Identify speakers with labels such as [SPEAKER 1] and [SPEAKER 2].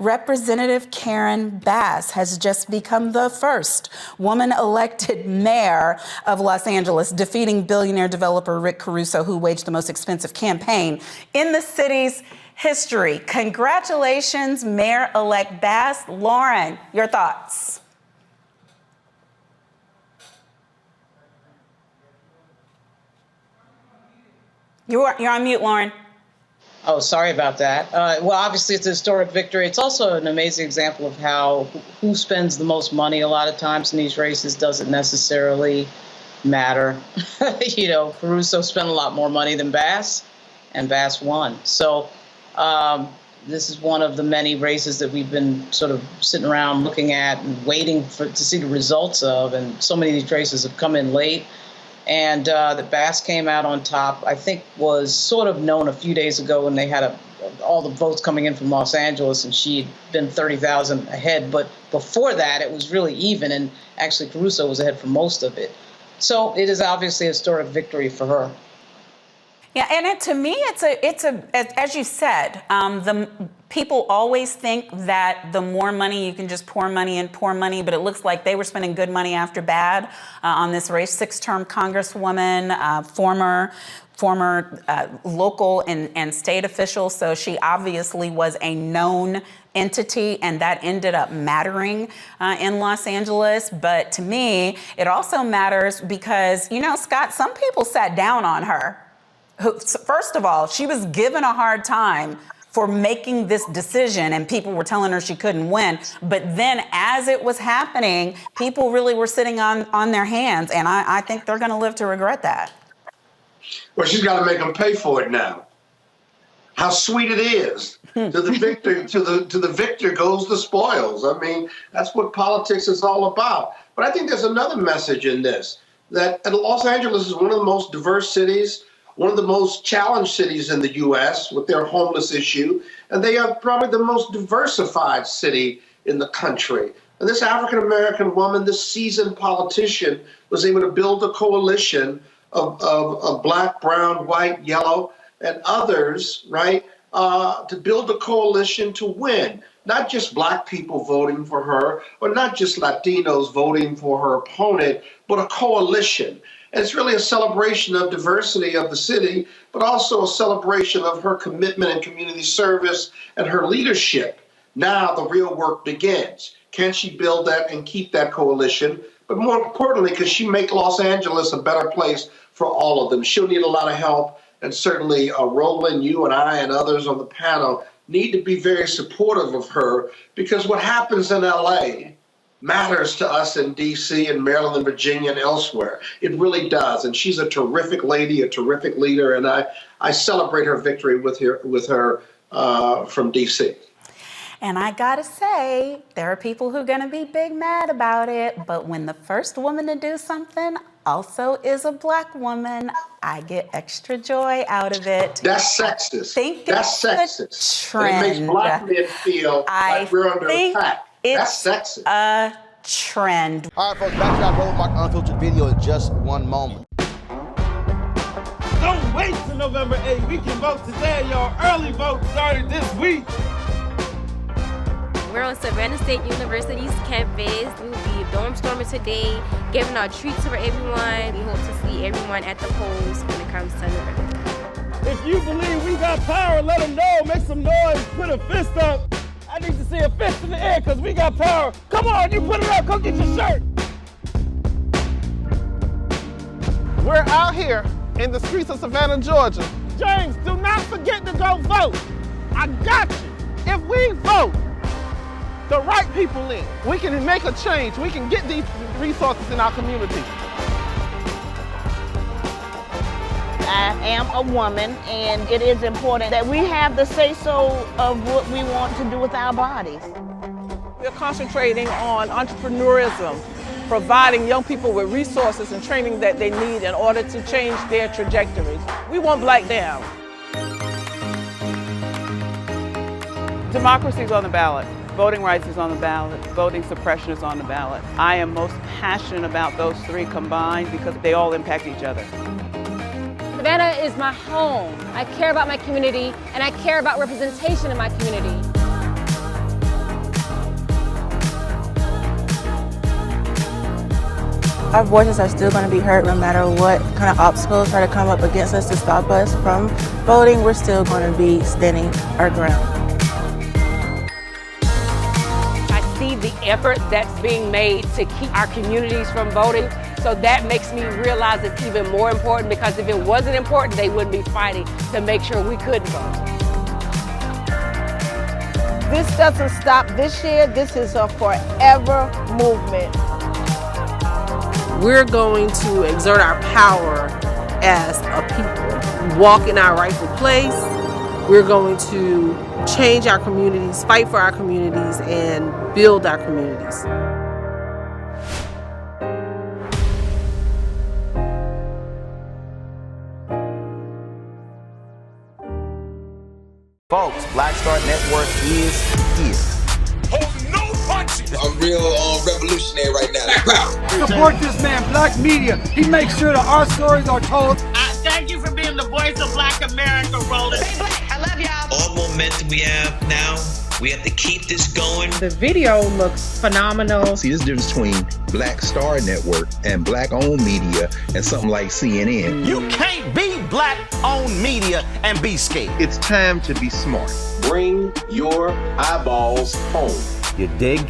[SPEAKER 1] Representative Karen Bass has just become the first woman elected mayor of Los Angeles, defeating billionaire developer Rick Caruso, who waged the most expensive campaign in the city's history. Congratulations, Mayor-elect Bass. Lauren, your thoughts? You're on mute, Lauren.
[SPEAKER 2] Oh, sorry about that. Well, obviously, it's a historic victory. It's also an amazing example of how who spends the most money a lot of times in these races doesn't necessarily matter. Caruso spent a lot more money than Bass, and Bass won. So this is one of the many races that we've been sort of sitting around looking at and waiting to see the results of. And so many of these races have come in late. And the Bass came out on top, I think was sort of known a few days ago when they had all the votes coming in from Los Angeles, and she'd been 30,000 ahead. But before that, it was really even, and actually Caruso was ahead for most of it. So it is obviously a historic victory for her.
[SPEAKER 1] Yeah, and to me, it's a as you said, the people always think that the more money you can just pour money, but it looks like they were spending good money after bad on this race. 6-term Congresswoman, former local and state official, so she obviously was a known entity, and that ended up mattering in Los Angeles. But to me, it also matters because, Scott, some people sat down on her. First of all, she was given a hard time for making this decision, and people were telling her she couldn't win. But then as it was happening, people really were sitting on their hands, and I think they're going to live to regret that.
[SPEAKER 3] Well, she's got to make them pay for it now. How sweet it is. To the victor, to the victor goes the spoils. I mean, that's what politics is all about. But I think there's another message in this, that Los Angeles is one of the most diverse cities, one of the most challenged cities in the U.S. with their homeless issue, and they are probably the most diversified city in the country. And this African-American woman, this seasoned politician, was able to build a coalition of black, brown, white, yellow, and others, right, to build a coalition to win. Not just black people voting for her, or not just Latinos voting for her opponent, but a coalition. And it's really a celebration of diversity of the city, but also a celebration of her commitment and community service and her leadership. Now the real work begins. Can she build that and keep that coalition? But more importantly, can she make Los Angeles a better place for all of them? She'll need a lot of help. And certainly Roland, you and I and others on the panel need to be very supportive of her, because what happens in LA matters to us in D.C. and Maryland and Virginia and elsewhere. It really does. And she's a terrific lady, a terrific leader, and I celebrate her victory with her from D.C.
[SPEAKER 1] And I gotta say, there are people who are gonna be big mad about it, but when the first woman to do something also is a black woman, I get extra joy out of it.
[SPEAKER 3] That's sexist. That's sexist.
[SPEAKER 1] Trend.
[SPEAKER 3] It makes black men feel like we're under attack. That's sexist.
[SPEAKER 1] A trend.
[SPEAKER 4] All right, folks, back to our Roland Mark Unfiltered video in just one moment.
[SPEAKER 5] Don't wait till November 8th. We can vote today, y'all. Early vote started this week.
[SPEAKER 6] We're on Savannah State University's campus. We will be dorm storming today, giving out treats for everyone. We hope to see everyone at the polls when it comes to November.
[SPEAKER 5] If you believe we got power, let them know. Make some noise. Put a fist up. I need to see a fist in the air because we got power. Come on, you put it up. Go get your shirt.
[SPEAKER 7] We're out here in the streets of Savannah, Georgia.
[SPEAKER 5] James, do not forget to go vote. I got you.
[SPEAKER 7] If we vote the right people in, we can make a change. We can get these resources in our community.
[SPEAKER 8] I am a woman, and it is important that we have the say-so of what we want to do with our bodies.
[SPEAKER 7] We're concentrating on entrepreneurism, providing young people with resources and training that they need in order to change their trajectories. We want black down. Democracy is on the ballot. Voting rights is on the ballot. Voting suppression is on the ballot. I am most passionate about those three combined because they all impact each other.
[SPEAKER 9] Savannah is my home. I care about my community, and I care about representation in my community.
[SPEAKER 10] Our voices are still going to be heard no matter what kind of obstacles try to come up against us to stop us from voting. We're still going to be standing our ground.
[SPEAKER 9] I see the effort that's being made to keep our communities from voting. So that makes me realize it's even more important, because if it wasn't important, they wouldn't be fighting to make sure we could vote.
[SPEAKER 8] This doesn't stop this year. This is a forever movement.
[SPEAKER 7] We're going to exert our power as a people, walk in our rightful place. We're going to change our communities, fight for our communities, and build our communities.
[SPEAKER 4] Folks, Black Star Network is here.
[SPEAKER 11] Hold no punches. I'm real revolutionary right now.
[SPEAKER 5] Support this man, Black Media. He makes sure that our stories are told.
[SPEAKER 2] Thank you for being the voice of Black America, Roland. Stay black. I love y'all.
[SPEAKER 12] All momentum we have now, we have to keep this going.
[SPEAKER 2] The video looks phenomenal.
[SPEAKER 13] See, there's a difference between Black Star Network and Black-owned media and something like CNN.
[SPEAKER 11] You can't be Black-owned media and be scared.
[SPEAKER 13] It's time to be smart.
[SPEAKER 3] Bring your eyeballs home.
[SPEAKER 4] You dig?